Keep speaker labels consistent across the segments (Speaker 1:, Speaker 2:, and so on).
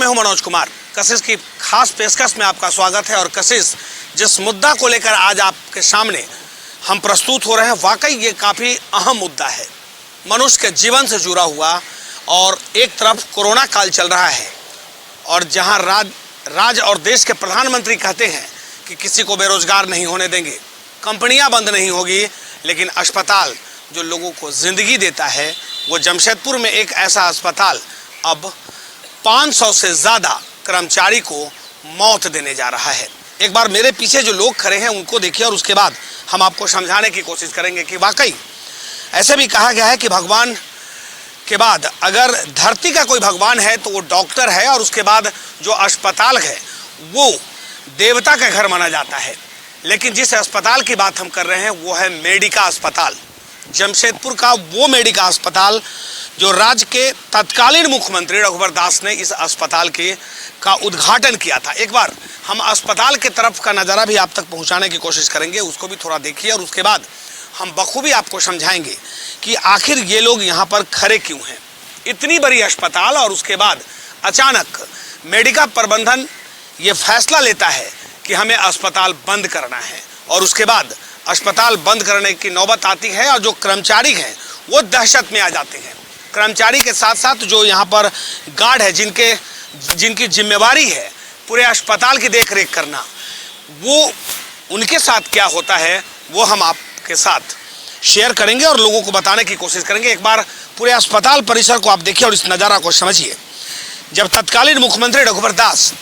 Speaker 1: मैं हूं मनोज कुमार। कशिश की खास पेशकश में आपका स्वागत है। और कशिश जिस मुद्दा को लेकर आज आपके सामने हम प्रस्तुत हो रहे हैं, वाकई ये काफ़ी अहम मुद्दा है, मनुष्य के जीवन से जुड़ा हुआ। और एक तरफ कोरोना काल चल रहा है और जहां राज्य और देश के प्रधानमंत्री कहते हैं कि किसी को बेरोजगार नहीं होने देंगे, कंपनियां बंद नहीं होगी, लेकिन अस्पताल जो लोगों को ज़िंदगी देता है, वो जमशेदपुर में एक ऐसा अस्पताल अब 500 से ज़्यादा कर्मचारी को मौत देने जा रहा है। एक बार मेरे पीछे जो लोग खड़े हैं उनको देखिए और उसके बाद हम आपको समझाने की कोशिश करेंगे कि वाकई ऐसे भी कहा गया है कि भगवान के बाद अगर धरती का कोई भगवान है तो वो डॉक्टर है, और उसके बाद जो अस्पताल है वो देवता का घर माना जाता है। लेकिन जिस अस्पताल की बात हम कर रहे हैं वो है मेडिका अस्पताल, जमशेदपुर का वो मेडिका अस्पताल जो राज्य के तत्कालीन मुख्यमंत्री रघुवर दास ने इस अस्पताल का उद्घाटन किया था। एक बार हम अस्पताल के तरफ का नज़ारा भी आप तक पहुंचाने की कोशिश करेंगे, उसको भी थोड़ा देखिए और उसके बाद हम बखूबी आपको समझाएंगे कि आखिर ये लोग यहाँ पर खड़े क्यों हैं। इतनी बड़ी अस्पताल और उसके बाद अचानक मेडिका प्रबंधन ये फैसला लेता है कि हमें अस्पताल बंद करना है, और उसके बाद अस्पताल बंद करने की नौबत आती है और जो कर्मचारी हैं वो दहशत में आ जाते हैं। कर्मचारी के साथ साथ जो यहाँ पर गार्ड है, जिनकी जिम्मेवारी है पूरे अस्पताल की देख रेख करना, वो उनके साथ क्या होता है वो हम आपके साथ शेयर करेंगे और लोगों को बताने की कोशिश करेंगे। एक बार पूरे अस्पताल परिसर को आप देखिए और इस नज़ारा को समझिए। जब तत्कालीन मुख्यमंत्री रघुवर दास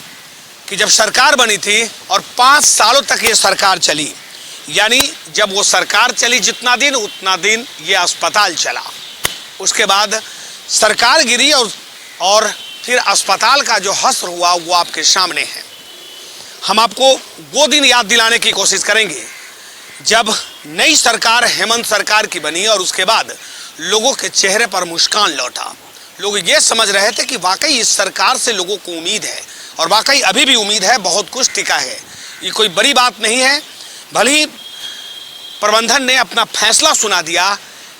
Speaker 1: की जब सरकार बनी थी और 5 सालों तक ये सरकार चली, यानी जब वो सरकार चली जितना दिन उतना दिन ये अस्पताल चला। उसके बाद सरकार गिरी और फिर अस्पताल का जो हश्र हुआ वो आपके सामने है। हम आपको वो दिन याद दिलाने की कोशिश करेंगे जब नई सरकार हेमंत सरकार की बनी और उसके बाद लोगों के चेहरे पर मुस्कान लौटा। लोग ये समझ रहे थे कि वाकई इस सरकार से लोगों को उम्मीद है, और वाकई अभी भी उम्मीद है, बहुत कुछ टिका है, ये कोई बड़ी बात नहीं है। भले ही प्रबंधन ने अपना फैसला सुना दिया,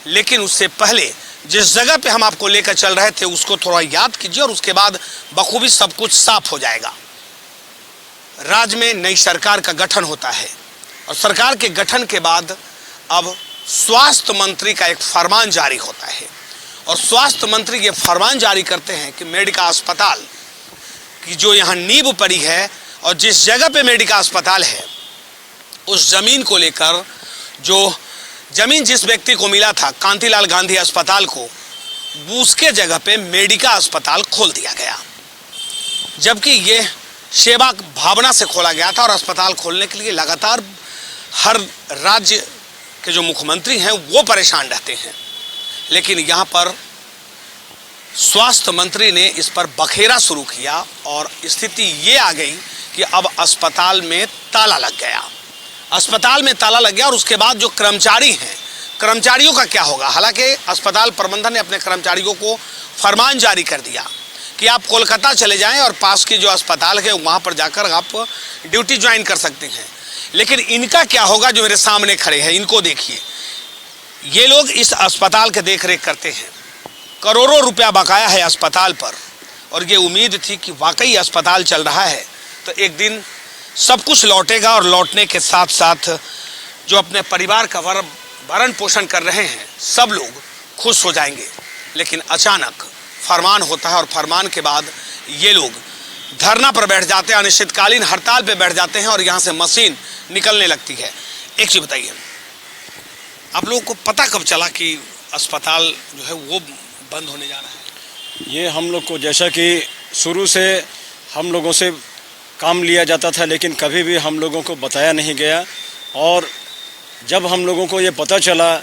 Speaker 1: लेकिन उससे पहले जिस जगह पे हम आपको लेकर चल रहे थे उसको थोड़ा याद कीजिए और उसके बाद बखूबी सब कुछ साफ हो जाएगा। राज्य में नई सरकार का गठन होता है और सरकार के गठन के बाद अब स्वास्थ्य मंत्री का एक फरमान जारी होता है, और स्वास्थ्य मंत्री ये फरमान जारी करते हैं कि मेडिका अस्पताल की जो यहाँ नींव पड़ी है और जिस जगह पे मेडिका अस्पताल है उस जमीन को लेकर, जो जमीन जिस व्यक्ति को मिला था कांतिलाल गांधी अस्पताल को, उसके जगह पे मेडिका अस्पताल खोल दिया गया। जबकि ये सेवा भावना से खोला गया था और अस्पताल खोलने के लिए लगातार हर राज्य के जो मुख्यमंत्री हैं वो परेशान रहते हैं, लेकिन यहाँ पर स्वास्थ्य मंत्री ने इस पर बखेरा शुरू किया और स्थिति ये आ गई कि अब अस्पताल में ताला लग गया। अस्पताल में ताला लग गया और उसके बाद जो कर्मचारी हैं, कर्मचारियों का क्या होगा। हालांकि अस्पताल प्रबंधन ने अपने कर्मचारियों को फरमान जारी कर दिया कि आप कोलकाता चले जाएं और पास की जो अस्पताल है वहाँ पर जाकर आप ड्यूटी ज्वाइन कर सकते हैं। लेकिन इनका क्या होगा जो मेरे सामने खड़े हैं, इनको देखिए। ये लोग इस अस्पताल के देख रेख करते हैं, करोड़ों रुपया बकाया है अस्पताल पर, और ये उम्मीद थी कि वाकई अस्पताल चल रहा है तो एक दिन सब कुछ लौटेगा और लौटने के साथ साथ जो अपने परिवार का भरण पोषण कर रहे हैं सब लोग खुश हो जाएंगे। लेकिन अचानक फरमान होता है और फरमान के बाद ये लोग धरना पर बैठ जाते हैं, अनिश्चितकालीन हड़ताल पे बैठ जाते हैं और यहाँ से मशीन निकलने लगती है। एक चीज़ बताइए, आप लोगों को पता कब चला कि अस्पताल जो है वो बंद होने जा रहा है?
Speaker 2: ये हम लोग को जैसा कि शुरू से हम लोगों से काम लिया जाता था, लेकिन कभी भी हम लोगों को बताया नहीं गया। और जब हम लोगों को ये पता चला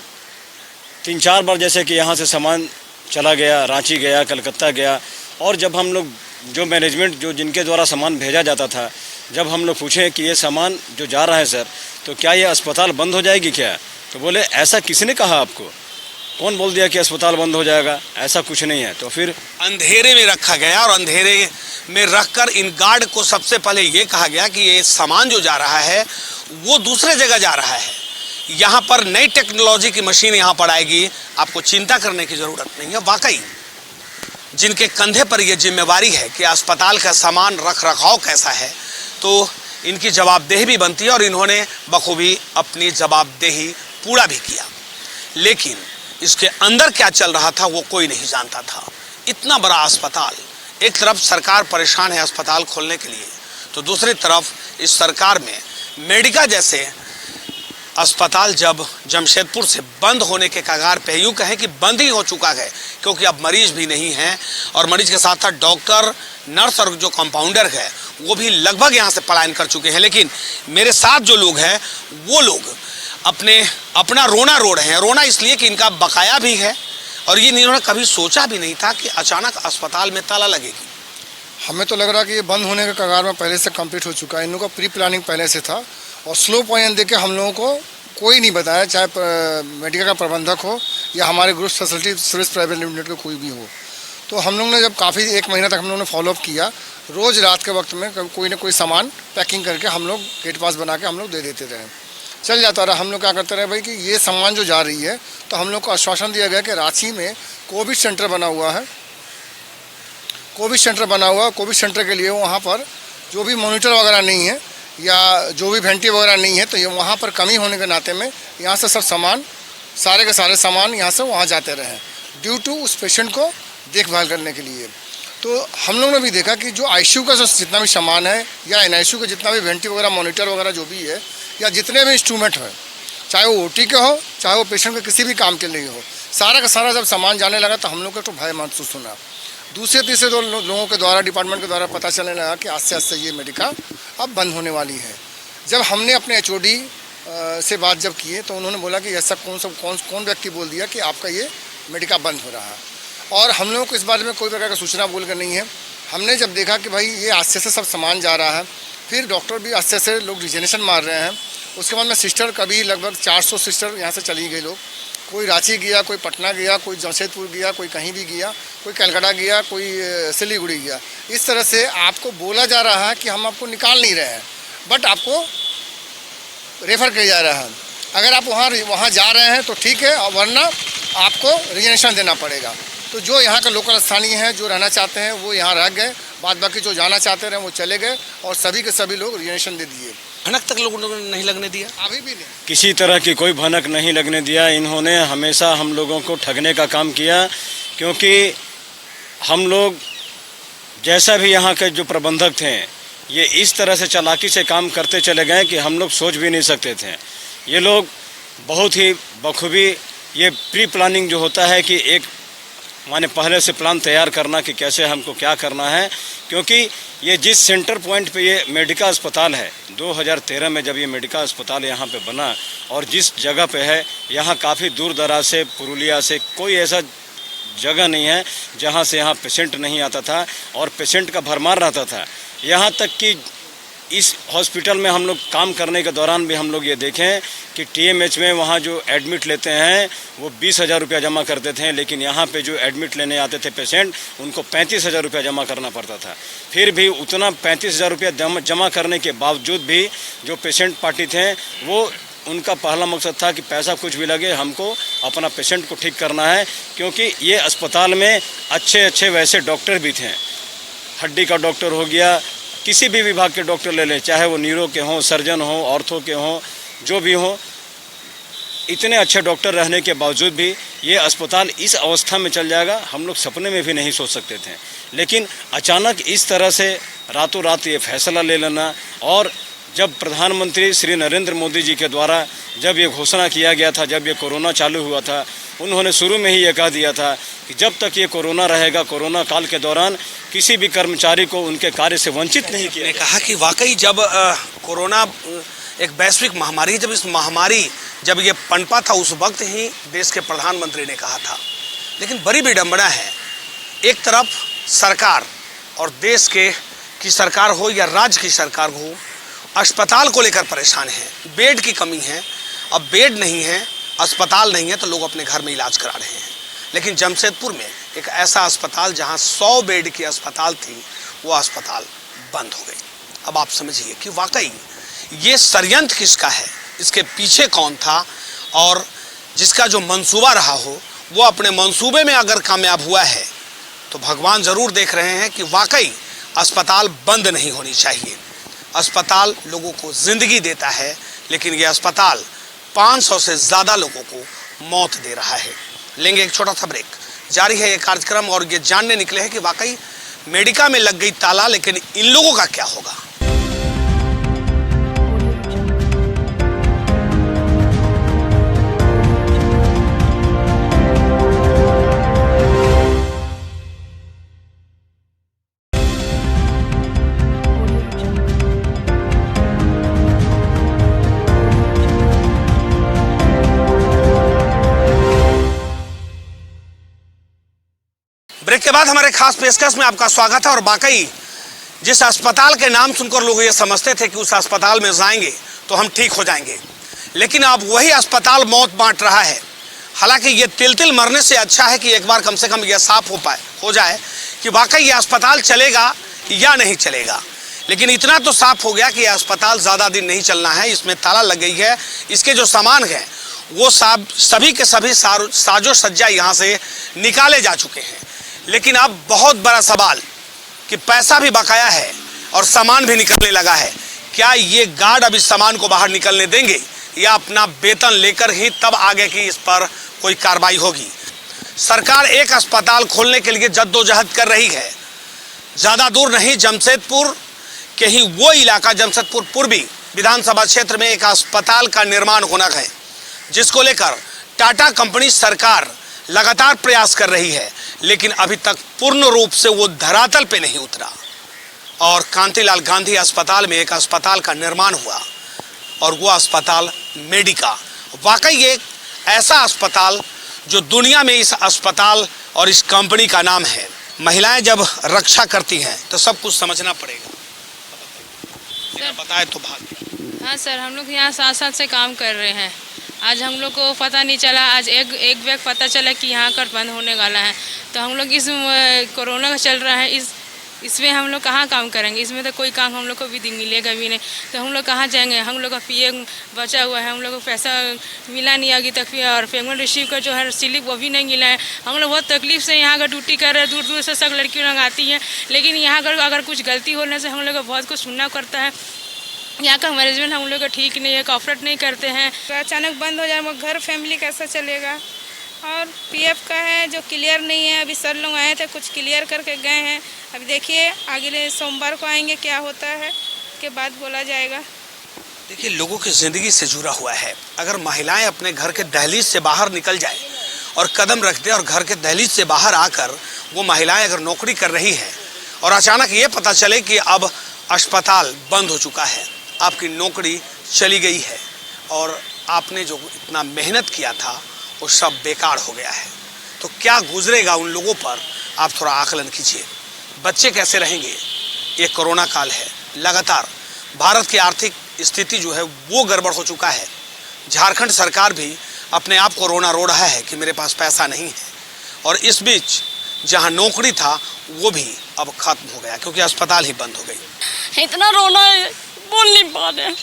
Speaker 2: 3-4 बार, जैसे कि यहाँ से सामान चला गया, रांची गया, कलकत्ता गया, और जब हम लोग जो मैनेजमेंट जो जिनके द्वारा सामान भेजा जाता था, जब हम लोग पूछे कि ये सामान जो जा रहा है सर, तो क्या ये अस्पताल बंद हो जाएगी क्या, तो बोले ऐसा किसी ने कहा आपको, कौन बोल दिया कि अस्पताल बंद हो जाएगा, ऐसा कुछ नहीं है। तो फिर
Speaker 1: अंधेरे में रखा गया और अंधेरे में रखकर इन गार्ड को सबसे पहले ये कहा गया कि ये सामान जो जा रहा है वो दूसरे जगह जा रहा है, यहाँ पर नई टेक्नोलॉजी की मशीन यहाँ पर आएगी, आपको चिंता करने की ज़रूरत नहीं है। वाकई जिनके कंधे पर यह जिम्मेवारी है कि अस्पताल का सामान रख रखाव कैसा है, तो इनकी जवाबदेही भी बनती है और इन्होंने बखूबी अपनी जवाबदेही पूरा भी किया। लेकिन इसके अंदर क्या चल रहा था वो कोई नहीं जानता था। इतना बड़ा अस्पताल, एक तरफ सरकार परेशान है अस्पताल खोलने के लिए, तो दूसरी तरफ इस सरकार में मेडिका जैसे अस्पताल जब जमशेदपुर से बंद होने के कगार पे, यूँ कहें कि बंद ही हो चुका है, क्योंकि अब मरीज भी नहीं हैं और मरीज के साथ साथ डॉक्टर, नर्स और जो कंपाउंडर है वो भी लगभग यहाँ से पलायन कर चुके हैं। लेकिन मेरे साथ जो लोग हैं वो लोग अपना रोना रो रहे हैं। रोना इसलिए कि इनका बकाया भी है और ये इन्होंने कभी सोचा भी नहीं था कि अचानक अस्पताल में ताला लगेगी।
Speaker 3: हमें तो लग रहा कि ये बंद होने के कगार में पहले से कंप्लीट हो चुका है। इन लोगों का प्री प्लानिंग पहले से था और स्लो पॉइंट देके हम लोगों को कोई नहीं बताया, चाहे मेडिका का प्रबंधक हो या हमारे group facility service private limited का कोई भी हो। तो हम लोग ने जब काफ़ी 1 महीना तक हम लोगों ने फॉलोअप किया, रोज़ रात के वक्त में कोई ना कोई सामान पैकिंग करके हम लोग गेट पास बना के हम लोग दे देते रहे, चल जाता रहा। हम लोग क्या करते रहे भाई कि ये सामान जो जा रही है, तो हम लोग को आश्वासन दिया गया कि रांची में कोविड सेंटर बना हुआ है, कोविड सेंटर के लिए वहाँ पर जो भी मॉनिटर वगैरह नहीं है या जो भी वेंटी वगैरह नहीं है, तो ये वहाँ पर कमी होने के नाते में यहाँ से सब सामान, सारे के सारे सामान यहाँ से वहाँ जाते रहे ड्यू टू उस पेशेंट को देखभाल करने के लिए। तो हम लोग ने भी देखा कि जो आईसीयू का जितना भी सामान है या एनआईसीयू का जितना भी वेंटी वगैरह, मॉनिटर वगैरह जो भी है या जितने भी इंस्ट्रूमेंट हैं, चाहे वो ओटी के हो चाहे वो पेशेंट के किसी भी काम के लिए हो, सारा का सारा जब सामान जाने लगा तो हम लोग को तो भय महसूस होना। दूसरे तीसरे दो लोगों के द्वारा, डिपार्टमेंट के द्वारा पता चलने लगा कि आस्ते आस्ते ये मेडिका अब बंद होने वाली है। जब हमने अपने एचओडी से बात जब किए तो उन्होंने बोला कि ऐसा कौन व्यक्ति बोल दिया कि आपका ये मेडिका बंद हो रहा है, और हम लोगों को इस बारे में कोई प्रकार का सूचना बोल कर नहीं है। हमने जब देखा कि भाई ये आस्ते से सब सामान जा रहा है, फिर डॉक्टर भी आस्ते से लोग रिजनेशन मार रहे हैं। उसके बाद में सिस्टर कभी लगभग 400 सिस्टर यहाँ से चली गई लोग, कोई रांची गया, कोई पटना गया, कोई जमशेदपुर गया, कोई कहीं भी गया, कोई कलकत्ता गया, कोई सिलीगुड़ी गया। इस तरह से आपको बोला जा रहा है कि हम आपको निकाल नहीं रहे हैं, बट आपको रेफ़र किया जा रहा है। अगर आप वहाँ जा रहे हैं तो ठीक है, और वरना आपको रिजनेशन देना पड़ेगा। तो जो यहाँ का लोकल स्थानीय हैं, जो रहना चाहते हैं वो यहाँ रह गए, बाद बाकी जो जाना चाहते रहे वो चले गए, और सभी के सभी लोग रिजनेशन दे दिए।
Speaker 1: भनक तक लोगों ने नहीं लगने दिया,
Speaker 3: अभी भी नहीं,
Speaker 2: किसी तरह की कोई भनक नहीं लगने दिया। इन्होंने हमेशा हम लोगों को ठगने का काम किया, क्योंकि हम लोग जैसा भी यहाँ के जो प्रबंधक थे, ये इस तरह से चालाकी से काम करते चले गए कि हम लोग सोच भी नहीं सकते थे। ये लोग बहुत ही बखूबी, ये प्री प्लानिंग जो होता है कि एक माने पहले से प्लान तैयार करना कि कैसे हमको क्या करना है, क्योंकि ये जिस सेंटर पॉइंट पे ये मेडिका अस्पताल है, 2013 में जब ये मेडिका अस्पताल यहाँ पे बना, और जिस जगह पे है यहाँ काफ़ी दूर दराज से, पुरुलिया से कोई ऐसा जगह नहीं है जहाँ से यहाँ पेशेंट नहीं आता था और पेशेंट का भरमार रहता था। यहाँ तक कि इस हॉस्पिटल में हम लोग काम करने के दौरान भी हम लोग ये देखें कि टीएमएच में वहाँ जो एडमिट लेते हैं वो 20,000 रुपया जमा करते थे, लेकिन यहाँ पे जो एडमिट लेने आते थे पेशेंट, उनको 35,000 रुपया जमा करना पड़ता था। फिर भी उतना 35,000 रुपया जमा करने के बावजूद भी जो पेशेंट पार्टी थे, वो उनका पहला मकसद था कि पैसा कुछ भी लगे, हमको अपना पेशेंट को ठीक करना है। क्योंकि ये अस्पताल में अच्छे वैसे डॉक्टर भी थे, हड्डी का डॉक्टर हो गया, किसी भी विभाग के डॉक्टर ले लें, चाहे वो न्यूरो के हों, सर्जन हों, ऑर्थो के हों, जो भी हों, इतने अच्छे डॉक्टर रहने के बावजूद भी ये अस्पताल इस अवस्था में चल जाएगा, हम लोग सपने में भी नहीं सोच सकते थे। लेकिन अचानक इस तरह से रातों रात ये फैसला ले लेना, और जब प्रधानमंत्री श्री नरेंद्र मोदी जी के द्वारा जब ये घोषणा किया गया था, जब ये कोरोना चालू हुआ था, उन्होंने शुरू में ही ये कह दिया था कि जब तक ये कोरोना रहेगा, कोरोना काल के दौरान किसी भी कर्मचारी को उनके कार्य से वंचित नहीं किया।
Speaker 1: कहा कि वाकई जब कोरोना एक वैश्विक महामारी, जब इस महामारी जब ये पनपा था, उस वक्त ही देश के प्रधानमंत्री ने कहा था। लेकिन बड़ी विडंबना है, एक तरफ सरकार और देश की सरकार हो या राज्य की सरकार हो, अस्पताल को लेकर परेशान है, बेड की कमी है। अब बेड नहीं है, अस्पताल नहीं है, तो लोग अपने घर में इलाज करा रहे हैं। लेकिन जमशेदपुर में एक ऐसा अस्पताल जहां 100 बेड की अस्पताल थी, वो अस्पताल बंद हो गई। अब आप समझिए कि वाकई ये षड्यंत्र किसका है, इसके पीछे कौन था, और जिसका जो मंसूबा रहा हो वो अपने मंसूबे में अगर कामयाब हुआ है तो भगवान ज़रूर देख रहे हैं कि वाकई अस्पताल बंद नहीं होनी चाहिए। अस्पताल लोगों को ज़िंदगी देता है, लेकिन ये अस्पताल 500 से ज़्यादा लोगों को मौत दे रहा है। लेंगे एक छोटा सा ब्रेक, जारी है ये कार्यक्रम और ये जानने निकले हैं कि वाकई मेडिका में लग गई ताला, लेकिन इन लोगों का क्या होगा। ब्रेक के बाद हमारे खास पेशकश में आपका स्वागत है। और वाकई जिस अस्पताल के नाम सुनकर लोग ये समझते थे कि उस अस्पताल में जाएंगे तो हम ठीक हो जाएंगे, लेकिन अब वही अस्पताल मौत बांट रहा है। हालांकि ये तिल मरने से अच्छा है कि एक बार कम से कम यह साफ हो जाए कि वाकई ये अस्पताल चलेगा या नहीं चलेगा। लेकिन इतना तो साफ हो गया कि यह अस्पताल ज़्यादा दिन नहीं चलना है, इसमें ताला लग गई है। इसके जो सामान हैं वो सभी के सभी साजो सज्जा यहाँ से निकाले जा चुके हैं। लेकिन अब बहुत बड़ा सवाल कि पैसा भी बकाया है और सामान भी निकलने लगा है। क्या ये गार्ड अब इस सामान को बाहर निकलने देंगे या अपना वेतन लेकर ही तब आगे की इस पर कोई कार्रवाई होगी। सरकार एक अस्पताल खोलने के लिए जद्दोजहद कर रही है। ज़्यादा दूर नहीं, जमशेदपुर के ही वो इलाका, जमशेदपुर पूर्वी विधानसभा क्षेत्र में एक अस्पताल का निर्माण होना है, जिसको लेकर टाटा कंपनी सरकार लगातार प्रयास कर रही है, लेकिन अभी तक पूर्ण रूप से वो धरातल पे नहीं उतरा। और कांतिलाल गांधी अस्पताल में एक अस्पताल का निर्माण हुआ और वो अस्पताल मेडिका। वाकई एक ऐसा अस्पताल जो दुनिया में इस अस्पताल और इस कंपनी का नाम है। महिलाएं जब रक्षा करती हैं तो सब कुछ समझना पड़ेगा। बताए तो भाग।
Speaker 4: हाँ सर, हम लोग यहाँ 7 से काम कर रहे हैं। आज हम लोग को पता नहीं चला, आज एक बैग पता चला कि यहाँ का बंद होने वाला है। तो हम लोग इस कोरोना का चल रहा है, इसमें हम लोग कहाँ काम करेंगे। इसमें तो कोई काम हम लोग को भी मिलेगा भी नहीं, तो हम लोग कहाँ जाएंगे। हम लोग का पीए बचा हुआ है, हम लोग को पैसा मिला नहीं अभी तक भी, और पेमेंट रिसीव का जो है स्लिप वो भी नहीं मिला है। हम लोग बहुत तकलीफ से यहाँ का ड्यूटी कर रहे हैं। दूर दूर से सब लड़कियों लोग आती हैं, लेकिन यहाँ का अगर कुछ गलती होने से हम लोग को बहुत कुछ सुनना पड़ता है। यहाँ का मैनेजमेंट हम लोग का ठीक नहीं है, कॉपरेट नहीं करते हैं।
Speaker 5: तो अचानक बंद हो जाए, घर फैमिली कैसा चलेगा। और पीएफ का है जो क्लियर नहीं है। अभी सर लोग आए थे, कुछ क्लियर करके गए हैं। अभी देखिए अगले सोमवार को आएंगे, क्या होता है के बाद बोला जाएगा।
Speaker 1: देखिए, लोगों की ज़िंदगी से जुड़ा हुआ है। अगर महिलाएं अपने घर के दहलीज से बाहर निकल जाए और कदम रख दे, और घर के दहलीज से बाहर आकर वो महिलाएं अगर नौकरी कर रही हैं और अचानक ये पता चले कि अब अस्पताल बंद हो चुका है, आपकी नौकरी चली गई है और आपने जो इतना मेहनत किया था वो सब बेकार हो गया है, तो क्या गुजरेगा उन लोगों पर, आप थोड़ा आकलन कीजिए। बच्चे कैसे रहेंगे। ये कोरोना काल है, लगातार भारत की आर्थिक स्थिति जो है वो गड़बड़ हो चुका है। झारखंड सरकार भी अपने आप को रोना रो रहा है कि मेरे पास पैसा नहीं है, और इस बीच जहां नौकरी था वो भी अब खत्म हो गया क्योंकि अस्पताल ही बंद हो गई।
Speaker 4: इतना रोना है, बोल नहीं पा रहे।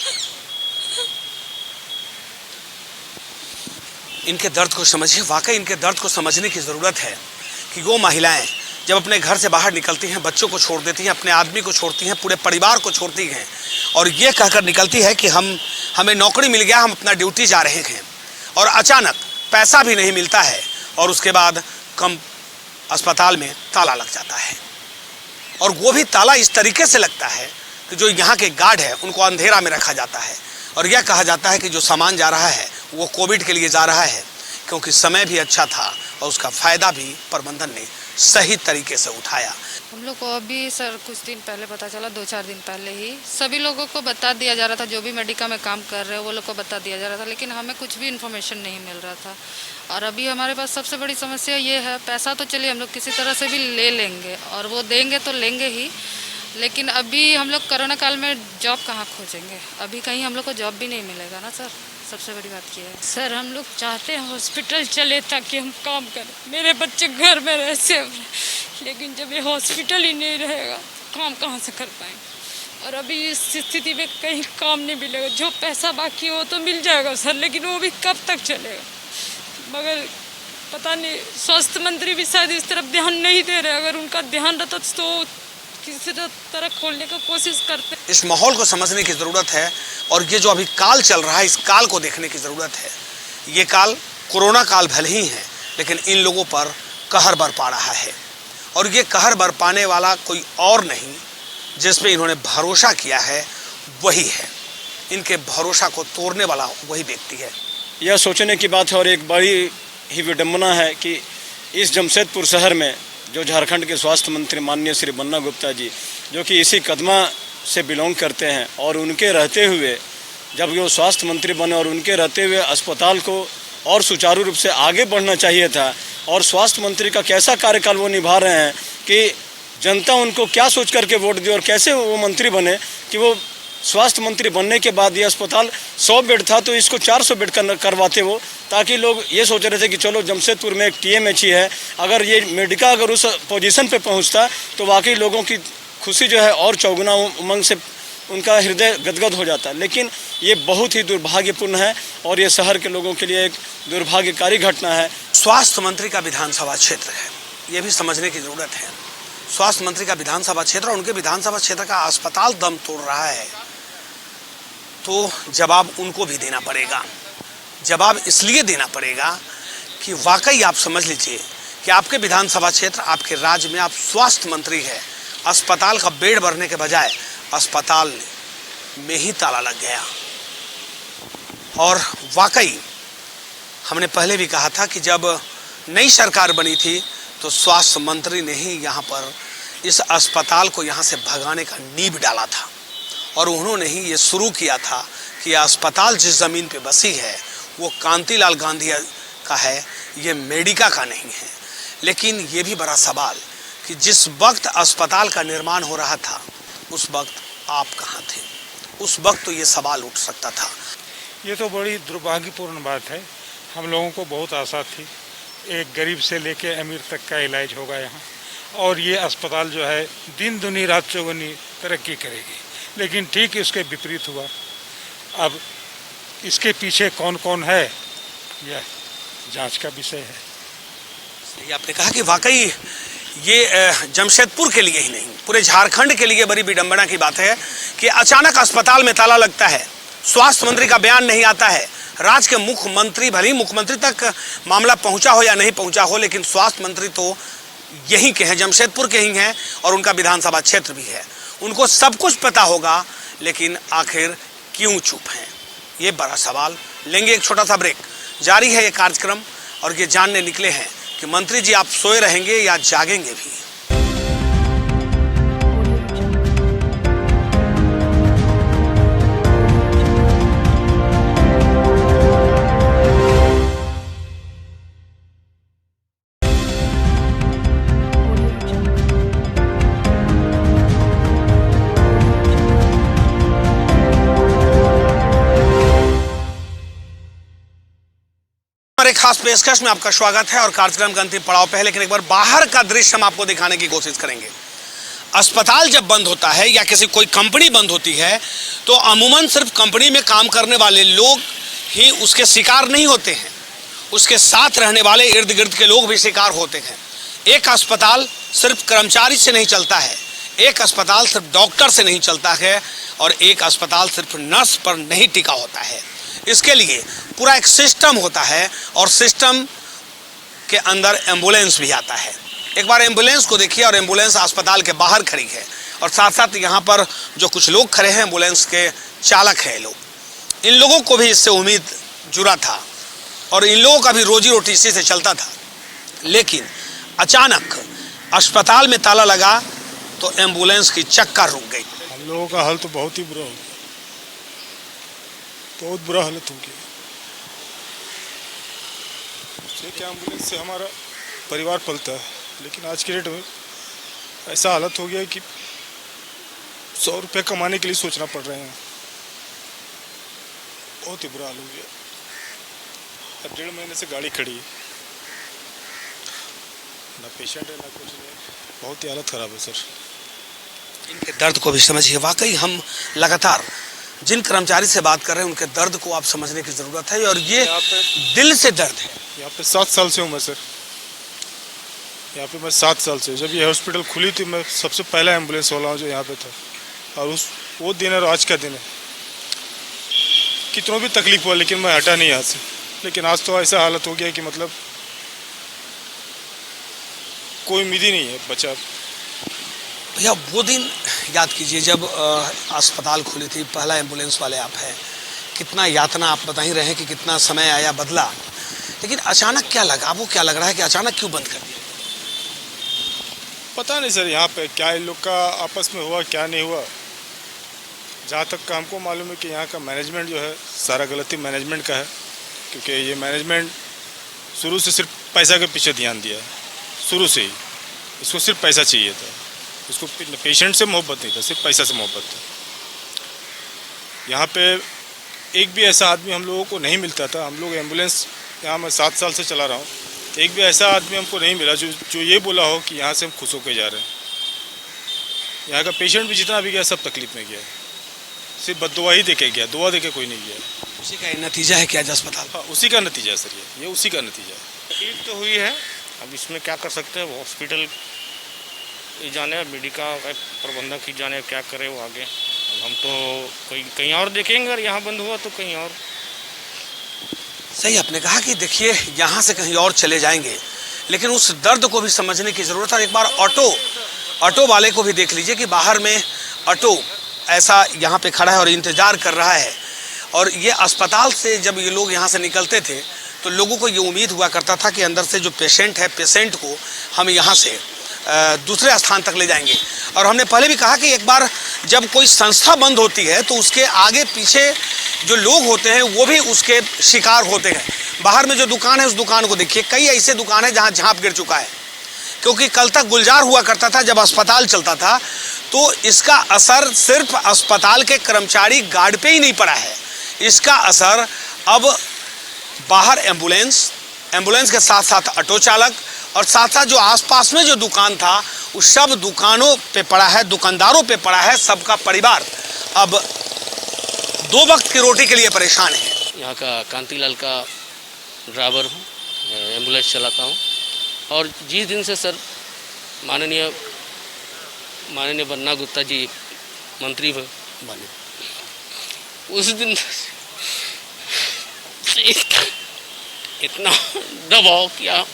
Speaker 1: इनके दर्द को समझिए। वाकई इनके दर्द को समझने की ज़रूरत है कि वो महिलाएं जब अपने घर से बाहर निकलती हैं, बच्चों को छोड़ देती हैं, अपने आदमी को छोड़ती हैं, पूरे परिवार को छोड़ती हैं, और ये कहकर निकलती है कि हमें नौकरी मिल गया, हम अपना ड्यूटी जा रहे हैं, और अचानक पैसा भी नहीं मिलता है और उसके बाद अस्पताल में ताला लग जाता है। और वो भी ताला इस तरीके से लगता है कि जो यहाँ के गार्ड है उनको अंधेरा में रखा जाता है, और यह कहा जाता है कि जो सामान जा रहा है वो कोविड के लिए जा रहा है, क्योंकि समय भी अच्छा था और उसका फ़ायदा भी प्रबंधन ने सही तरीके से उठाया।
Speaker 6: हम लोग को अभी सर कुछ दिन पहले पता चला, 2-4 दिन पहले ही सभी लोगों को बता दिया जा रहा था, जो भी मेडिका में काम कर रहे हैं वो लोग को बता दिया जा रहा था, लेकिन हमें कुछ भी इन्फॉर्मेशन नहीं मिल रहा था। और अभी हमारे पास सबसे बड़ी समस्या ये है, पैसा तो चलिए हम लोग किसी तरह से भी ले लेंगे और वो देंगे तो लेंगे ही, लेकिन अभी हम लोग कोरोना काल में जॉब कहाँ खोजेंगे। अभी कहीं हम लोग को जॉब भी नहीं मिलेगा ना सर, सबसे बड़ी बात ये है।
Speaker 4: सर हम लोग चाहते हैं हॉस्पिटल चले ताकि हम काम करें, मेरे बच्चे घर में रह से, लेकिन जब ये हॉस्पिटल ही नहीं रहेगा काम कहाँ से कर पाएंगे। और अभी इस स्थिति में कहीं काम नहीं मिलेगा। जो पैसा बाकी हो तो मिल जाएगा सर, लेकिन वो भी कब तक चलेगा। मगर
Speaker 6: पता नहीं स्वास्थ्य मंत्री भी शायद इस तरफ ध्यान नहीं दे रहे। अगर उनका ध्यान रहता तो किसी तरह खोलने की कोशिश करते।
Speaker 1: इस माहौल को समझने की ज़रूरत है और ये जो अभी काल चल रहा है, इस काल को देखने की ज़रूरत है। ये काल कोरोना काल भले ही है, लेकिन इन लोगों पर कहर बरपा रहा है और ये कहर बरपाने वाला कोई और नहीं, जिस पे इन्होंने भरोसा किया है वही है। इनके भरोसा को तोड़ने वाला वही व्यक्ति है।
Speaker 2: यह सोचने की बात है और एक बड़ी ही विडम्बना है कि इस जमशेदपुर शहर में जो झारखंड के स्वास्थ्य मंत्री माननीय श्री बन्ना गुप्ता जी, जो कि इसी कदमा से बिलोंग करते हैं, और उनके रहते हुए जब वो स्वास्थ्य मंत्री बने और उनके रहते हुए अस्पताल को और सुचारू रूप से आगे बढ़ना चाहिए था, और स्वास्थ्य मंत्री का कैसा कार्यकाल वो निभा रहे हैं कि जनता उनको क्या सोच करके वोट दी और कैसे वो मंत्री बने कि वो स्वास्थ्य मंत्री बनने के बाद ये अस्पताल 100 बेड था तो इसको 400 बेड करवाते वो, ताकि लोग ये सोच रहे थे कि चलो जमशेदपुर में एक TMH ही है, अगर ये मेडिका अगर उस पोजीशन पे पहुंचता तो वाकई लोगों की खुशी जो है और चौगुना उमंग से उनका हृदय गदगद हो जाता। लेकिन ये बहुत ही दुर्भाग्यपूर्ण है और ये शहर के लोगों के लिए एक दुर्भाग्यकारी घटना है।
Speaker 1: स्वास्थ्य मंत्री का विधानसभा क्षेत्र है, ये भी समझने की ज़रूरत है। स्वास्थ्य मंत्री का विधानसभा क्षेत्र और उनके विधानसभा क्षेत्र का अस्पताल दम तोड़ रहा है, तो जवाब उनको भी देना पड़ेगा। जवाब इसलिए देना पड़ेगा कि वाकई आप समझ लीजिए कि आपके विधानसभा क्षेत्र, आपके राज्य में आप स्वास्थ्य मंत्री है, अस्पताल का बेड भरने के बजाय अस्पताल में ही ताला लग गया। और वाकई हमने पहले भी कहा था कि जब नई सरकार बनी थी तो स्वास्थ्य मंत्री ने ही यहाँ पर इस अस्पताल को यहाँ से भगाने का नींव डाला था और उन्होंने ही ये शुरू किया था कि यह अस्पताल जिस ज़मीन पे बसी है वो कांतिलाल गांधी का है, ये मेडिका का नहीं है। लेकिन ये भी बड़ा सवाल कि जिस वक्त अस्पताल का निर्माण हो रहा था उस वक्त आप कहाँ थे? उस वक्त तो ये सवाल उठ सकता था।
Speaker 7: ये तो बड़ी दुर्भाग्यपूर्ण बात है। हम लोगों को बहुत आशा थी, एक गरीब से लेके अमीर तक का इलाज होगा यहाँ, और ये अस्पताल जो है दिन दुनी रात चौगुनी तरक्की करेगी, लेकिन ठीक इसके विपरीत हुआ। अब इसके पीछे कौन कौन है यह जांच का विषय है।
Speaker 1: सही आपने कहा कि वाकई ये जमशेदपुर के लिए ही नहीं, पूरे झारखंड के लिए बड़ी विडंबना की बात है कि अचानक अस्पताल में ताला लगता है, स्वास्थ्य मंत्री का बयान नहीं आता है, राज्य के मुख्यमंत्री, भले ही मुख्यमंत्री तक मामला पहुंचा हो या नहीं पहुंचा हो, लेकिन स्वास्थ्य मंत्री तो यहीं के हैं, जमशेदपुर के ही हैं और उनका विधानसभा क्षेत्र भी है। उनको सब कुछ पता होगा, लेकिन आखिर क्यों चुप हैं? ये बड़ा सवाल। लेंगे एक छोटा सा ब्रेक, जारी है ये कार्यक्रम और ये जानने निकले हैं कि मंत्री जी आप सोए रहेंगे या जागेंगे भी। हमारे खास पेशकश में आपका स्वागत है और कार्यक्रम का अंतिम पड़ाव पे है, लेकिन एक बार बाहर का दृश्य हम आपको दिखाने की कोशिश करेंगे। अस्पताल जब बंद होता है या किसी कोई कंपनी बंद होती है तो अमूमन सिर्फ कंपनी में काम करने वाले लोग ही उसके शिकार नहीं होते हैं, उसके साथ रहने वाले इर्द गिर्द के लोग भी शिकार होते हैं। एक अस्पताल सिर्फ कर्मचारी से नहीं चलता है, एक अस्पताल सिर्फ डॉक्टर से नहीं चलता है और एक अस्पताल सिर्फ नर्स पर नहीं टिका होता है। इसके लिए पूरा एक सिस्टम होता है और सिस्टम के अंदर एम्बुलेंस भी आता है। एक बार एम्बुलेंस को देखिए, और एम्बुलेंस अस्पताल के बाहर खड़ी है और साथ साथ यहाँ पर जो कुछ लोग खड़े हैं एम्बुलेंस के चालक हैं लोग। इन लोगों को भी इससे उम्मीद जुड़ा था और इन लोगों का भी रोजी रोटी इसी से चलता था, लेकिन अचानक अस्पताल में ताला लगा तो एम्बुलेंस की चक्कर रुक गई।
Speaker 7: हम लोगों का हाल तो बहुत ही बुरा हो गया, बहुत बुरा हालत हो गया। क्या एम्बुलेंस से हमारा परिवार पलता है, लेकिन आज के डेट में ऐसा हालत हो गया है कि 100 रुपये कमाने के लिए सोचना पड़ रहे हैं। बहुत ही बुरा हाल हो गया। अब 1.5 महीने से गाड़ी खड़ी है, ना पेशेंट है ना कुछ नहीं, बहुत ही हालत ख़राब है सर।
Speaker 1: इनके दर्द को भी समझिए। वाकई हम लगातार जिन कर्मचारी से बात कर रहे हैं उनके दर्द को आप समझने की ज़रूरत है और ये दिल से दर्द है।
Speaker 8: यहाँ पे 7 साल से हूँ मैं सर। यहाँ पे मैं 7 साल से, जब ये हॉस्पिटल खुली थी मैं सबसे पहला एम्बुलेंस वाला हूँ जो यहाँ पे था। और वो दिन और आज का दिन है, कितनों भी तकलीफ हुआ लेकिन मैं हटा नहीं यहाँ से। लेकिन आज तो ऐसा हालत हो गया कि मतलब कोई उम्मीद ही नहीं है बचा।
Speaker 1: भैया वो दिन याद कीजिए जब अस्पताल खुली थी, पहला एम्बुलेंस वाले आप हैं, कितना यातना आप बता ही रहे हैं कि कितना समय आया बदला, लेकिन अचानक क्या लगा, आपको क्या लग रहा है कि अचानक क्यों बंद कर दिया?
Speaker 8: पता नहीं सर यहाँ पे क्या इन लोग का आपस में हुआ क्या नहीं हुआ। जहाँ तक का हमको मालूम है कि यहाँ का मैनेजमेंट जो है सारा गलती मैनेजमेंट का है, क्योंकि ये मैनेजमेंट शुरू से सिर्फ पैसा के पीछे ध्यान दिया है। शुरू से ही इसको सिर्फ पैसा चाहिए था, इसको पेशेंट से मोहब्बत नहीं था, सिर्फ पैसा से मोहब्बत था। यहाँ पे एक भी ऐसा आदमी हम लोगों को नहीं मिलता था। हम लोग एम्बुलेंस यहाँ मैं 7 साल से चला रहा हूँ, एक भी ऐसा आदमी हमको नहीं मिला जो ये बोला हो कि यहाँ से हम खुश होकर जा रहे हैं। यहाँ का पेशेंट भी जितना भी गया सब तकलीफ में गया है, सिर्फ बददुआ ही देके गया, दुआ देके कोई नहीं गया।
Speaker 1: उसी का नतीजा है क्या अस्पताल?
Speaker 8: हाँ उसी का नतीजा है सर, ये उसी का नतीजा है।
Speaker 9: तकलीफ तो हुई है, अब इसमें क्या कर सकते हैं, हॉस्पिटल ही जाने, मेडिका का प्रबंधक ही जाने क्या करे वो आगे। अब हम तो कहीं और देखेंगे, अगर यहाँ बंद हुआ तो कहीं और।
Speaker 1: सही आपने कहा कि देखिए यहाँ से कहीं और चले जाएंगे, लेकिन उस दर्द को भी समझने की ज़रूरत है। एक बार ऑटो वाले को भी देख लीजिए कि बाहर में ऑटो ऐसा यहाँ पे खड़ा है और इंतज़ार कर रहा है। और ये अस्पताल से जब ये लोग यहाँ से निकलते थे तो लोगों को ये उम्मीद हुआ करता था कि अंदर से जो पेशेंट है, पेशेंट को हम यहाँ से दूसरे स्थान तक ले जाएंगे। और हमने पहले भी कहा कि एक बार जब कोई संस्था बंद होती है तो उसके आगे पीछे जो लोग होते हैं वो भी उसके शिकार होते हैं। बाहर में जो दुकान है उस दुकान को देखिए, कई ऐसे दुकान है जहाँ झाँप गिर चुका है, क्योंकि कल तक गुलजार हुआ करता था जब अस्पताल चलता था। तो इसका असर सिर्फ अस्पताल के कर्मचारी गार्ड पे ही नहीं पड़ा है, इसका असर अब बाहर एम्बुलेंस के साथ साथ ऑटो चालक और साथ साथ जो आसपास में जो दुकान था उस सब दुकानों पे पड़ा है, दुकानदारों पे पड़ा है। सबका परिवार अब 2 वक्त की रोटी के लिए परेशान है।
Speaker 10: यहाँ का कांतिलाल का ड्राइवर हूँ, एम्बुलेंस चलाता हूँ। और जिस दिन से सर माननीय बन्ना गुप्ता जी मंत्री बने, उस दिन इतना दबाव किया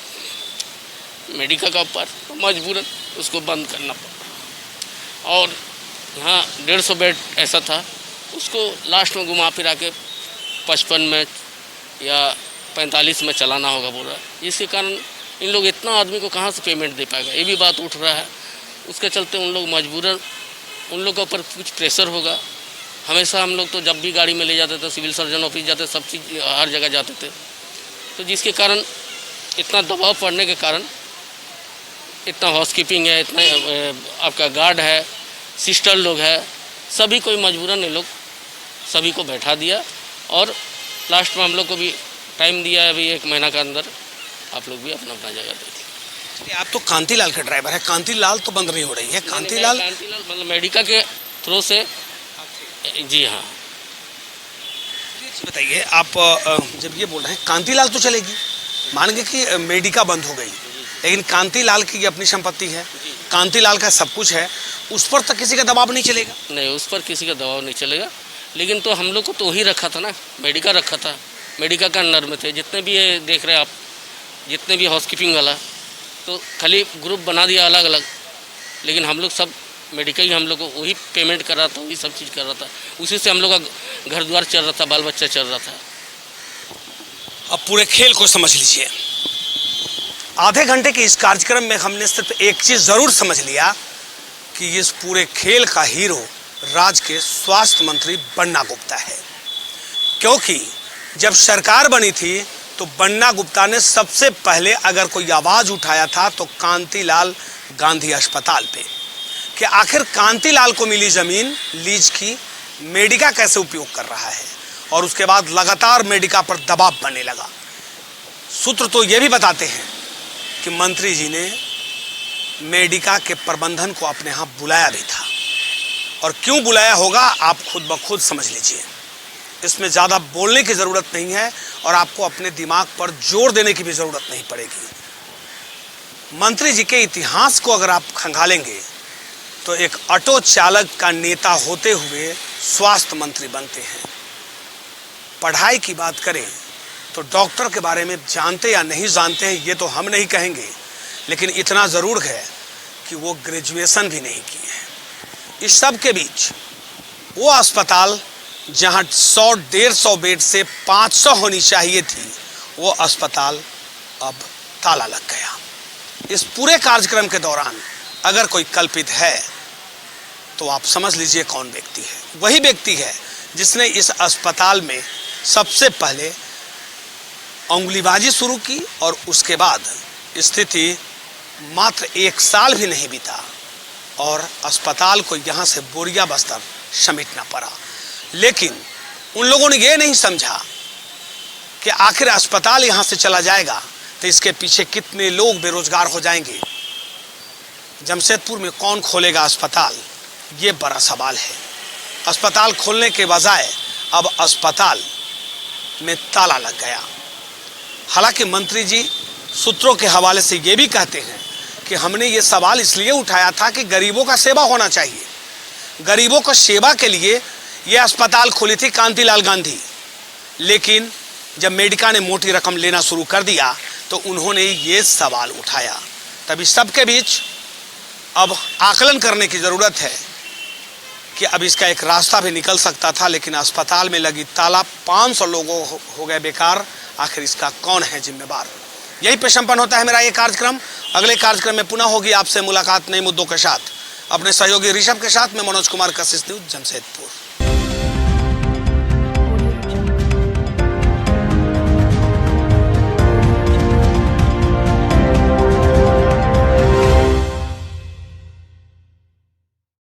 Speaker 10: मेडिका का ऊपर, मजबूरन उसको बंद करना पड़ा। और यहाँ 150 बेड ऐसा था, उसको लास्ट में घुमा फिरा के 55 में या 45 में चलाना होगा बोल रहा है, जिसके कारण इन लोग इतना आदमी को कहाँ से पेमेंट दे पाएगा, ये भी बात उठ रहा है। उसके चलते उन लोग मजबूरन उन लोग के ऊपर कुछ प्रेशर होगा। हमेशा हम लोग तो जब भी गाड़ी में ले जाते थे, सिविल सर्जन ऑफिस जाते, सब चीज़ हर जगह जाते थे, तो जिसके कारण इतना दबाव पड़ने के कारण इतना हाउसकीपिंग है, इतना आपका गार्ड है, सिस्टर लोग है, सभी को मजबूरन ये लोग सभी को बैठा दिया। और लास्ट में हम लोग को भी टाइम दिया है, अभी 1 महीना के अंदर आप लोग भी अपना जगह दे दीजिए।
Speaker 1: आप तो कांतिलाल के ड्राइवर है, कांतिलाल तो बंद नहीं हो रही है। कांतिलाल
Speaker 10: मतलब मेडिका के थ्रू से, जी हाँ।
Speaker 1: बताइए आप जब ये बोल रहे हैं कांतिलाल तो चलेगी, मान गए कि मेडिका बंद हो गई, लेकिन कांतिलाल की अपनी संपत्ति है, कांतिलाल का सब कुछ है, उस पर तक किसी का दबाव नहीं चलेगा?
Speaker 10: नहीं, उस पर किसी का दबाव नहीं चलेगा। लेकिन तो हम लोग को तो ही रखा था ना, मेडिका रखा था, मेडिका का अंडर में थे जितने भी ये देख रहे हैं आप, जितने भी हाउसकीपिंग वाला, तो खाली ग्रुप बना दिया अलग अलग, लेकिन हम लोग सब मेडिकल ही हम लोग को वही पेमेंट कर रहा था, वही सब चीज़ कर रहा था, उसी से हम लोग का घर द्वार चल रहा था, बाल बच्चा चल रहा था।
Speaker 1: अब पूरे खेल को समझ लीजिए। आधे घंटे के इस कार्यक्रम में हमने सिर्फ एक चीज़ ज़रूर समझ लिया कि इस पूरे खेल का हीरो राज्य के स्वास्थ्य मंत्री बन्ना गुप्ता है, क्योंकि जब सरकार बनी थी तो बन्ना गुप्ता ने सबसे पहले अगर कोई आवाज़ उठाया था तो कांतिलाल गांधी अस्पताल पे, कि आखिर कांतिलाल को मिली ज़मीन लीज की मेडिका कैसे उपयोग कर रहा है। और उसके बाद लगातार मेडिका पर दबाव बनने लगा। सूत्र तो ये भी बताते हैं कि मंत्री जी ने मेडिका के प्रबंधन को अपने यहाँ बुलाया भी था, और क्यों बुलाया होगा आप खुद ब खुद समझ लीजिए। इसमें ज़्यादा बोलने की ज़रूरत नहीं है और आपको अपने दिमाग पर जोर देने की भी ज़रूरत नहीं पड़ेगी। मंत्री जी के इतिहास को अगर आप खंगालेंगे तो एक ऑटो चालक का नेता होते हुए स्वास्थ्य मंत्री बनते हैं। पढ़ाई की बात करें तो डॉक्टर के बारे में जानते या नहीं जानते हैं ये तो हम नहीं कहेंगे, लेकिन इतना ज़रूर है कि वो ग्रेजुएशन भी नहीं किए हैं। इस सब के बीच वो अस्पताल जहां 100-150 बेड से 500 होनी चाहिए थी, वो अस्पताल अब ताला लग गया। इस पूरे कार्यक्रम के दौरान अगर कोई कल्पित है तो आप समझ लीजिए कौन व्यक्ति है। वही व्यक्ति है जिसने इस अस्पताल में सबसे पहले उंगलीबाजी शुरू की और उसके बाद स्थिति मात्र 1 साल भी नहीं बीता और अस्पताल को यहाँ से बोरिया बस्तर समेटना पड़ा। लेकिन उन लोगों ने ये नहीं समझा कि आखिर अस्पताल यहाँ से चला जाएगा तो इसके पीछे कितने लोग बेरोजगार हो जाएंगे। जमशेदपुर में कौन खोलेगा अस्पताल, ये बड़ा सवाल है। अस्पताल खोलने के बजाय अब अस्पताल में ताला लग गया। हालांकि मंत्री जी सूत्रों के हवाले से ये भी कहते हैं कि हमने ये सवाल इसलिए उठाया था कि गरीबों का सेवा होना चाहिए। गरीबों को सेवा के लिए ये अस्पताल खोली थी कांतिलाल गांधी, लेकिन जब मेडिका ने मोटी रकम लेना शुरू कर दिया तो उन्होंने ये सवाल उठाया। तब इस सब के बीच अब आकलन करने की ज़रूरत है कि अब इसका एक रास्ता भी निकल सकता था, लेकिन अस्पताल में लगी ताला 500 लोगों हो गए बेकार। आखिर इसका कौन है जिम्मेवार? यही पे संपन्न होता है मेरा ये कार्यक्रम। अगले कार्यक्रम में पुनः होगी आपसे मुलाकात नए मुद्दों के साथ। अपने सहयोगी ऋषभ के साथ मैं मनोज कुमार, कशिश न्यूज़, जमशेदपुर।